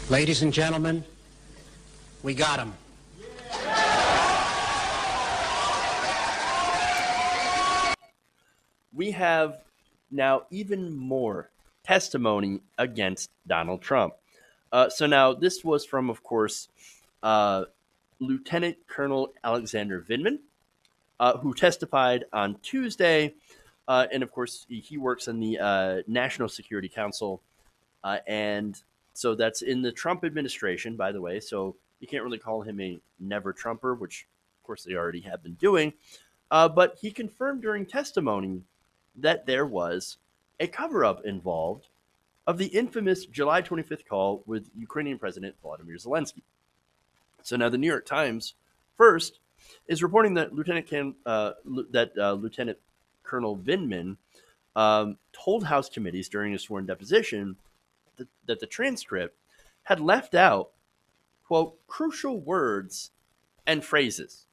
Ladies and gentlemen, we got him. We have now even more testimony against Donald Trump. So now this was from, of course, uh, Lieutenant Colonel Alexander Vindman, who testified on Tuesday. And of course, he works in the National Security Council. And so that's in the Trump administration, by the way. So you can't really call him a never Trumper, which of course they already have been doing. But he confirmed during testimony that there was a cover up involved of the infamous July 25th call with Ukrainian President Volodymyr Zelensky. So now the New York Times first is reporting that Lieutenant Colonel Vindman told House committees during a sworn deposition that the transcript had left out, quote, crucial words and phrases.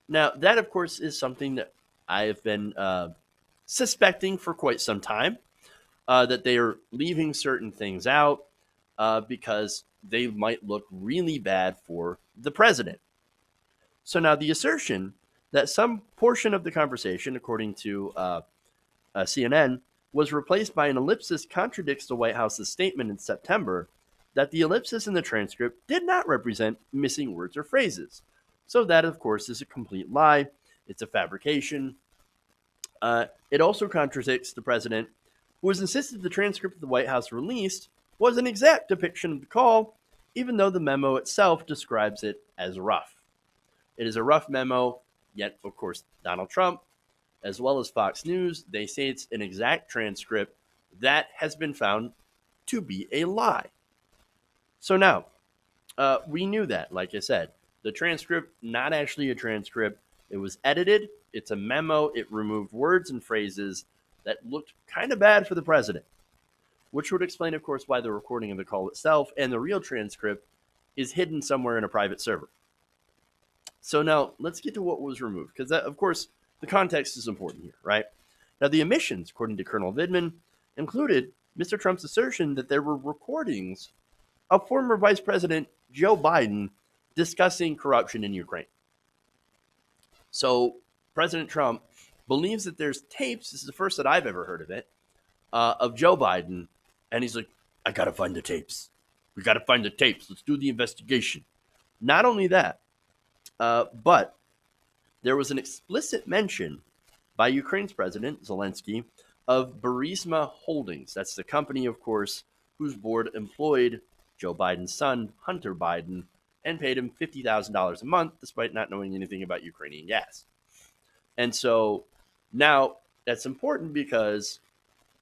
Now, that, of course, is something that I have been suspecting for quite some time, that they are leaving certain things out because they might look really bad for the president. So now the assertion that some portion of the conversation, according to CNN, was replaced by an ellipsis contradicts the White House's statement in September that the ellipsis in the transcript did not represent missing words or phrases. So that, of course, is a complete lie. It's a fabrication. It also contradicts the president, who has insisted the transcript the White House released was an exact depiction of the call, even though the memo itself describes it as rough. It is a rough memo, yet, of course, Donald Trump, as well as Fox News, they say it's an exact transcript that has been found to be a lie. So now, we knew that, like I said. The transcript, not actually a transcript. It was edited. It's a memo. It removed words and phrases that looked kind of bad for the president, which would explain, of course, why the recording of the call itself and the real transcript is hidden somewhere in a private server. So now let's get to what was removed, because, of course, the context is important here, right? Now, the omissions, according to Colonel Vindman, included Mr. Trump's assertion that there were recordings of former Vice President Joe Biden discussing corruption in Ukraine. So President Trump believes that there's tapes, this is the first that I've ever heard of it, of Joe Biden, and he's like, I gotta find the tapes. We gotta find the tapes. Let's do the investigation. Not only that, but there was an explicit mention by Ukraine's President Zelensky of Burisma Holdings. That's the company, of course, whose board employed Joe Biden's son, Hunter Biden, and paid him $50,000 a month, despite not knowing anything about Ukrainian gas. And so now that's important because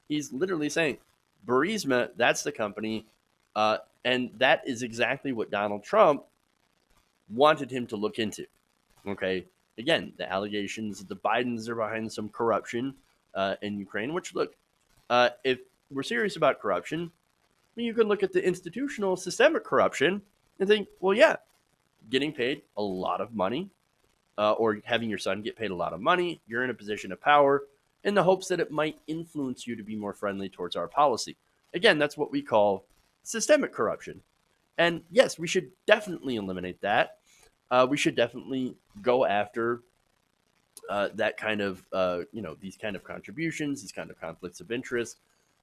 he's literally saying, Burisma, that's the company, and that is exactly what Donald Trump wanted him to look into. Okay, again, the allegations that the Bidens are behind some corruption in Ukraine, which, look, if we're serious about corruption, you can look at the institutional systemic corruption and think, well, yeah, getting paid a lot of money or having your son get paid a lot of money, you're in a position of power in the hopes that it might influence you to be more friendly towards our policy. Again, that's what we call systemic corruption. And yes, we should definitely eliminate that. We should definitely go after that kind of, these kind of contributions, these kind of conflicts of interest.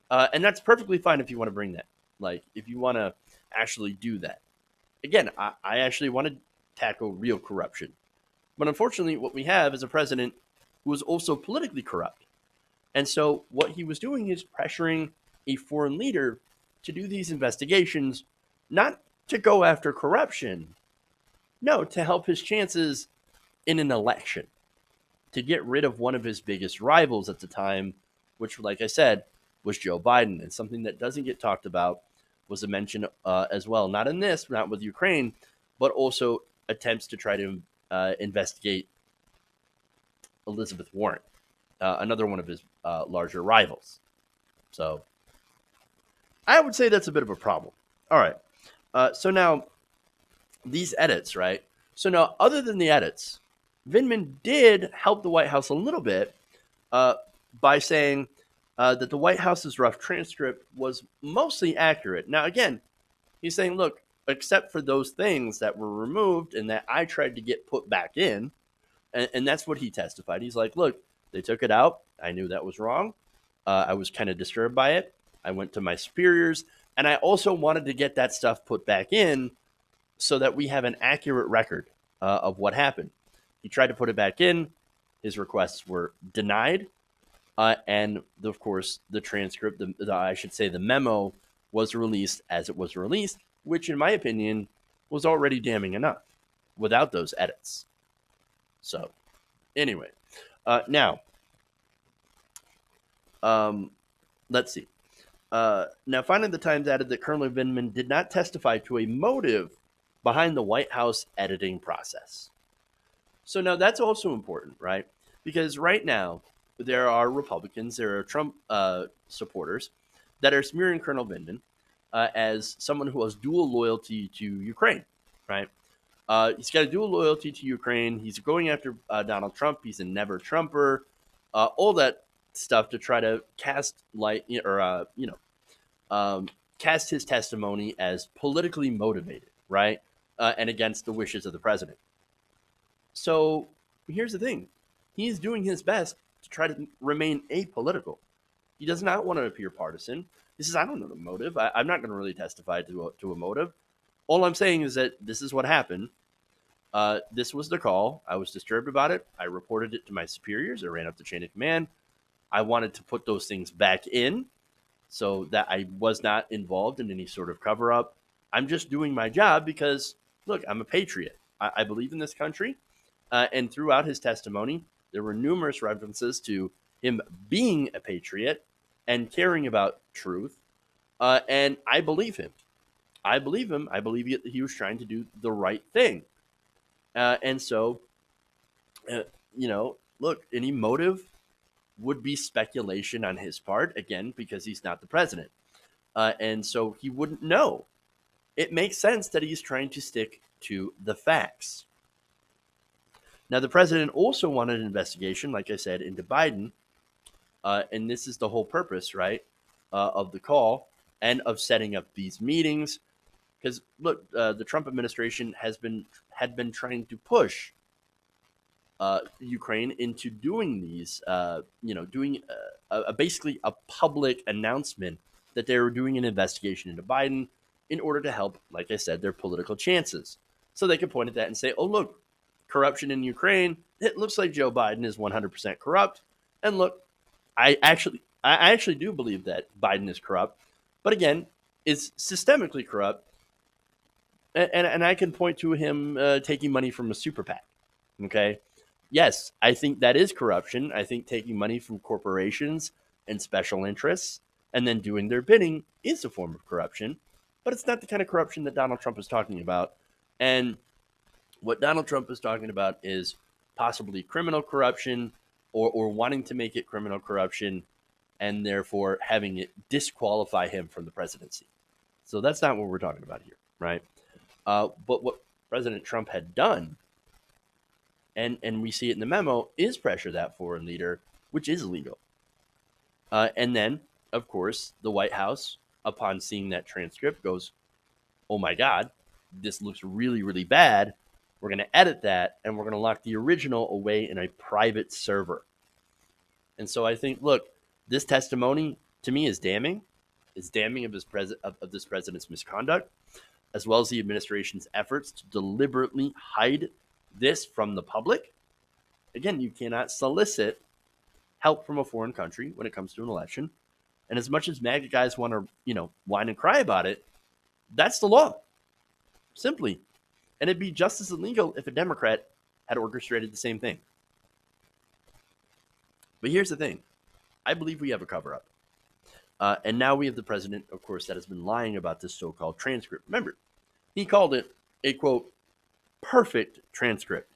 And that's perfectly fine if you want to bring that. Like, if you want to actually do that. Again, I actually want to tackle real corruption. But unfortunately, what we have is a president who is also politically corrupt. And so what he was doing is pressuring a foreign leader to do these investigations, not to go after corruption, no, to help his chances in an election, to get rid of one of his biggest rivals at the time, which, like I said, was Joe Biden. And something that doesn't get talked about was a mention as well, not in this, not with Ukraine, but also attempts to try to investigate Elizabeth Warren, another one of his larger rivals. So I would say that's a bit of a problem. All right. So now these edits, right? So now, other than the edits, Vindman did help the White House a little bit by saying that the White House's rough transcript was mostly accurate. Now, again, He's saying, look, except for those things that were removed and that I tried to get put back in, and that's what he testified. He's like, look, they took it out. I knew that was wrong. I was kind of disturbed by it. I went to my superiors, and I also wanted to get that stuff put back in so that we have an accurate record of what happened. He tried to put it back in. His requests were denied. And of course, the transcript, I should say the memo, was released as it was released, which in my opinion was already damning enough without those edits. So anyway, now, let's see. Now, finally, the Times added that Colonel Vindman did not testify to a motive behind the White House editing process. So now that's also important, right? Because right now, there are Republicans, there are Trump supporters that are smearing Colonel Vindman as someone who has dual loyalty to Ukraine, right? He's got a dual loyalty to Ukraine. He's going after Donald Trump. He's a never Trumper, all that stuff to try to cast light or, cast his testimony as politically motivated, right? And against the wishes of the president. So here's the thing. He's doing his best to try to remain apolitical. He does not want to appear partisan. He says, I don't know the motive. I'm not going to really testify to a motive. All I'm saying is that this is what happened. This was the call. I was disturbed about it. I reported it to my superiors. I ran up the chain of command. I wanted to put those things back in so that I was not involved in any sort of cover-up. I'm just doing my job because, look, I'm a patriot. I believe in this country. And throughout his testimony, there were numerous references to him being a patriot and caring about truth. And I believe him. I believe him. I believe he was trying to do the right thing. And so, look, any motive would be speculation on his part, again, because he's not the president. And so he wouldn't know. It makes sense that he's trying to stick to the facts. Now, the president also wanted an investigation, like I said, into Biden. And this is the whole purpose, right, of the call and of setting up these meetings. Because, look, the Trump administration had been trying to push Ukraine into doing these, doing basically a public announcement that they were doing an investigation into Biden in order to help, like I said, their political chances. So they could point at that and say, oh, look, corruption in Ukraine, it looks like Joe Biden is 100% corrupt. And look, I actually do believe that Biden is corrupt, but again, is systemically corrupt. And I can point to him taking money from a super PAC. Okay. Yes, I think that is corruption. I think taking money from corporations and special interests and then doing their bidding is a form of corruption, but it's not the kind of corruption that Donald Trump is talking about. And what Donald Trump is talking about is possibly criminal corruption or wanting to make it criminal corruption and therefore having it disqualify him from the presidency. So that's not what we're talking about here, right? But what President Trump had done, and we see it in the memo, is pressure that foreign leader, which is illegal. And then, of course, the White House, upon seeing that transcript, goes, oh my God, this looks really, really bad. We're going to edit that, and we're going to lock the original away in a private server. And so I think, look, this testimony, to me, is damning. It's damning of this president's misconduct, as well as the administration's efforts to deliberately hide this from the public. Again, you cannot solicit help from a foreign country when it comes to an election. And as much as MAGA guys want to, whine and cry about it, that's the law. Simply. And it'd be just as illegal if a Democrat had orchestrated the same thing. But here's the thing. I believe we have a cover-up. And now we have the president, of course, that has been lying about this so-called transcript. Remember, he called it a, quote, perfect transcript.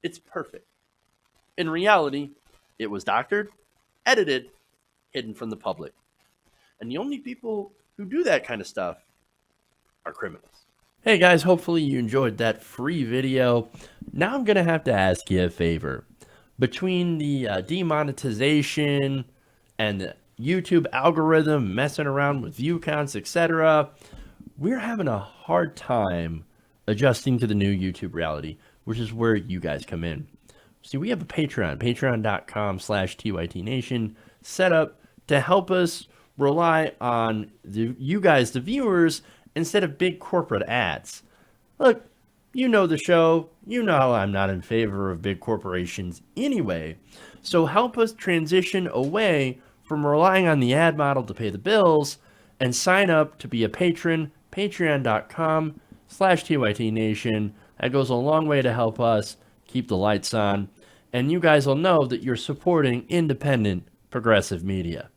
It's perfect. In reality, it was doctored, edited, hidden from the public. And the only people who do that kind of stuff are criminals. Hey guys, hopefully you enjoyed that free video. Now I'm going to have to ask you a favor. Between the demonetization and the YouTube algorithm messing around with view counts, etc., we're having a hard time adjusting to the new YouTube reality, which is where you guys come in. See, we have a Patreon, patreon.com/TYTNation, set up to help us rely on you guys, the viewers, instead of big corporate ads. Look, you know the show. You know I'm not in favor of big corporations anyway. So help us transition away from relying on the ad model to pay the bills and sign up to be a patron, patreon.com/TYTNation. That goes a long way to help us keep the lights on. And you guys will know that you're supporting independent progressive media.